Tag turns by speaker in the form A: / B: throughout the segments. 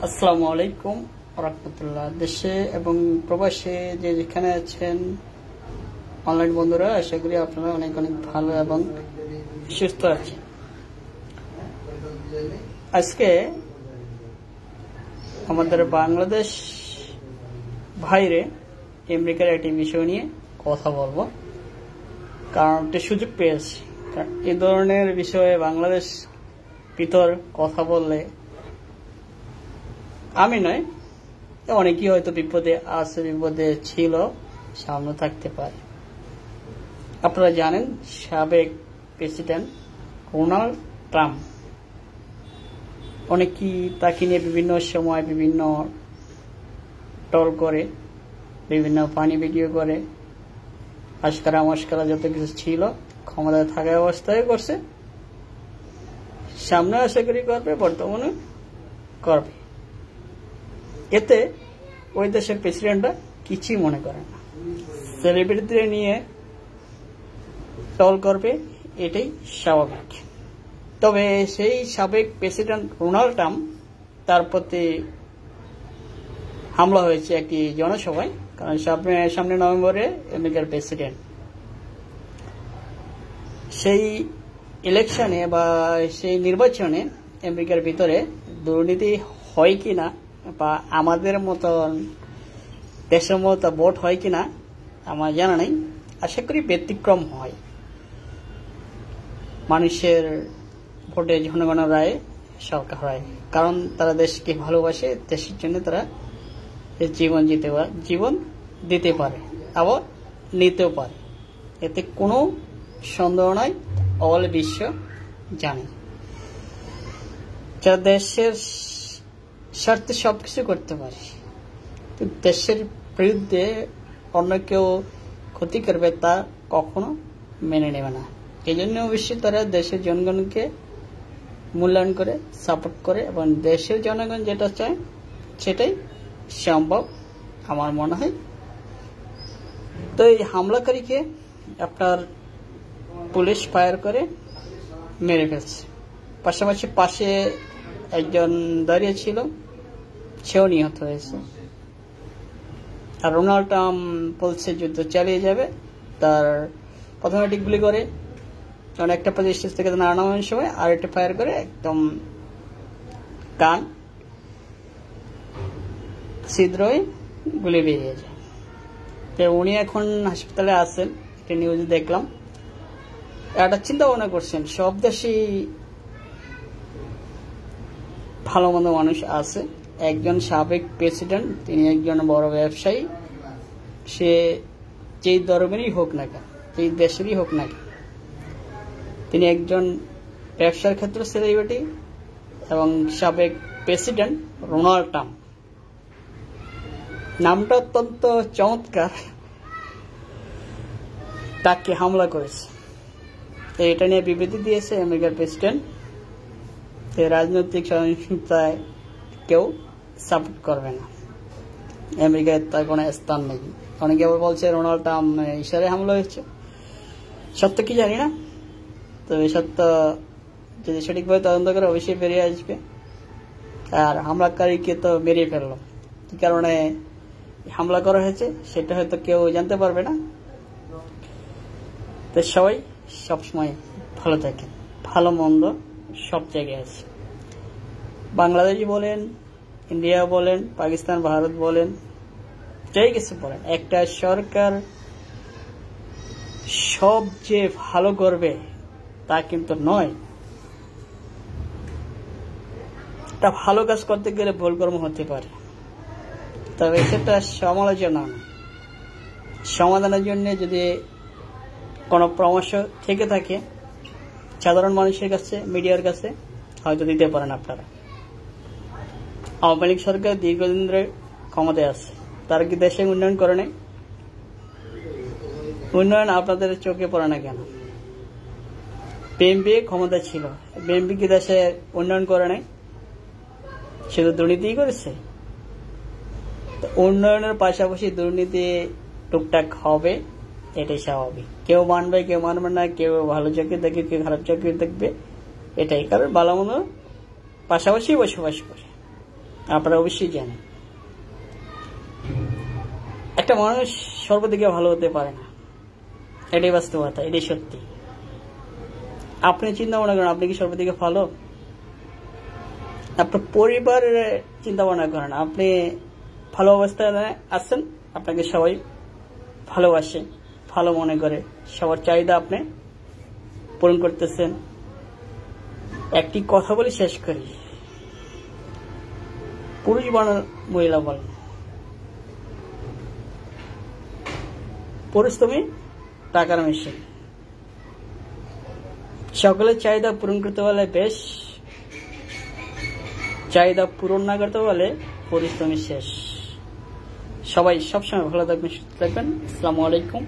A: আসসালামু আলাইকুম রাহমাতুল্লাহ। দেশে এবং প্রবাসে যে যেখানে আছেন অনলাইন বন্ধুরা, আশা করি আপনারা অনেক অনেক ভালো এবং সুস্থ আছেন। আজকে আমাদের বাংলাদেশ বাইরে আমেরিকার একটি বিষয় নিয়ে কথা বলবো, কারণ একটি সুযোগ পেয়েছি। এই ধরনের বিষয়ে বাংলাদেশ ভিতর কথা বললে আমি নয়, অনেকেই হয়তো বিপদে আছে, বিপদে ছিল, সামনে থাকতে পারে। আপনারা জানেন সাবেক প্রেসিডেন্ট ডোনাল্ড ট্রাম্প, অনেকেই তাকে নিয়ে বিভিন্ন সময় বিভিন্ন টল করে, বিভিন্ন ফানি ভিডিও করে, আশকারা মস্কারা যত কিছু ছিল ক্ষমতায় থাকা অবস্থায় করছে, সামনে আশা করি করবে, বর্তমানে করবে। এতে ওই দেশের প্রেসিডেন্টরা কিছুই মনে করে না, সেলিব্রিটিদের নিয়ে টল করবে, এটাই স্বাভাবিক। তবে সেই সাবেক প্রেসিডেন্ট ডোনাল্ড ট্রাম্প, তার প্রতি হামলা হয়েছে একটি জনসভায়, কারণ সামনে নভেম্বরে আমেরিকার প্রেসিডেন্ট। সেই ইলেকশনে বা সেই নির্বাচনে আমেরিকার ভিতরে দুর্নীতি হয় কিনা, বা আমাদের মতন দেশের মতো ভোট হয় কিনা আমার জানা নেই। আশা করি ব্যতিক্রম হয়। মানুষের ভোটে জনগণের রায়ে সরকার হয়, কারণ তারা দেশকে ভালোবাসে, দেশের জন্য তারা জীবন দিতে পারে, আবার নিতেও পারে, এতে কোনো সন্দেহ নাই। অল বিশ্ব জানে যারা দেশের স্বার্থে সবকিছু করতে পারে, দেশের বিরুদ্ধে অন্য কেউ ক্ষতি করবে তা কখনো মেনে নেবে না। এই জন্য অবশ্যই তারা দেশের জনগণকে মূল্যায়ন করে, সাপোর্ট করে, এবং দেশের জনগণ যেটা চায় সেটাই সম্ভব আমার মনে হয়। তো এই হামলাকারীকে আপনার পুলিশ ফায়ার করে মেরে ফেলছে, পাশাপাশি পাশে একজন দাঁড়িয়ে ছিল, সেও নিহত হয়েছে। আর ডোনাল্ড ট্রাম্প বলছে যুদ্ধ চালিয়ে যাবে। তার প্রথমে একটি গুলি করে, কারণ একটা স্টেজ থেকে নামানোর সময় আর একটা ফায়ার করে একদম কান ছিদ্র হয়ে গুলি বেরিয়ে যায়। তো উনি এখন হাসপাতালে আছেন, একটা নিউজে দেখলাম। একটা চিন্তা ভাবনা করছেন, সব দেশেই ভালো মন্দ মানুষ আছে। একজন সাবেক প্রেসিডেন্ট, তিনি একজন বড় ব্যবসায়ী, সে যেই ধর্মেরই হোক না কেন, যেই দেশেরই হোক না কেন, তিনি একজন ব্যবসার ক্ষেত্রে সেলিব্রিটি এবং সাবেক প্রেসিডেন্ট ডোনাল্ড ট্রাম্প। নামটা অত্যন্ত চমৎকার। তাকে হামলা করেছে, তো এটা নিয়ে বিবৃতি দিয়েছে আমেরিকার প্রেসিডেন্ট। রাজনৈতিক সহিংসতায় কেউ সাপোর্ট করবে না, আমেরিকায় তার কোনো স্থান নেই। অনেকে আবার বলছে ডোনাল্ড ট্রাম্প ইশারায় হামলা হয়েছে, সত্য কি জানি না। তো এই সত্য যদি সঠিকভাবে তদন্ত করে অবশ্যই বেরিয়ে আসবে। আর হামলাকারীকে তো বেরিয়ে ফেললো, কি কারণে হামলা করা হয়েছে সেটা হয়তো কেউ জানতে পারবে না। তো সবাই সবসময় ভালো থাকেন, ভালো মন্দ সব জায়গায় আছে। বাংলাদেশ বলেন, ইন্ডিয়া বলেন, পাকিস্তান, ভারত বলেন, যাই কিছু বলেন, একটা সরকার সব যে ভালো করবে তা কিন্তু নয়। তা ভালো কাজ করতে গেলে ভুল কর্ম হতে পারে, তবে সেটা সমালোচনা নয়। সমাধানের জন্য যদি কোনো পরামর্শ থেকে থাকে সাধারণ মানুষের কাছে, মিডিয়ার কাছে, হয়তো দিতে পারেন আপনারা। আওয়ামী লীগ সরকার দীর্ঘদিন ধরে ক্ষমতায় আছে, তারা কি দেশে উন্নয়ন করে নাই? উন্নয়ন আপনাদের চোখে পড়ে না কেন? বিএনপি ক্ষমতা ছিল, বিএনপি কি দেশে উন্নয়ন করে নাই? শুধু দুর্নীতিই করেছে। উন্নয়নের পাশাপাশি দুর্নীতি টুকটাক হবে, এটাই স্বাভাবিক। কেউ মানবে, কেউ মানবে না, কেউ ভালো চোখে দেখবে, কেউ খারাপ চোখে দেখবে, এটাই। কারণ ভালো মন্দ পাশাপাশি বসবাস করে। আপনারা অবশ্যই জানেন। একটা মানুষ সর্বদিকে ভালো হতে পারে না, এটাই বাস্তবতা, এটাই সত্যি। আপনি চিন্তা ভাবনা করেন, আপনি কি সর্বদিকে ভালো? আপনার পরিবারের চিন্তা ভাবনা করেন, আপনি ভালো অবস্থায় আছেন, আপনাকে সবাই ভালোবাসে, ভালো মনে করে, সবার চাহিদা আপনি পূরণ করতেছেন। একটি কথা বলে শেষ করি, পুরুষ বলেন মহিলা বলেন, পুরুষ তুমি টাকার মেশিন। সকলের চাহিদা পূরণ করতে বলে বেশ, চাহিদা পূরণ না করতে বলে পুরুষ তুমি শেষ। সবাই সবসময় ভালো থাকবেন, সুস্থ থাকবেন। আসসালামু আলাইকুম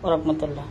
A: ওয়া রাহমাতুল্লাহ।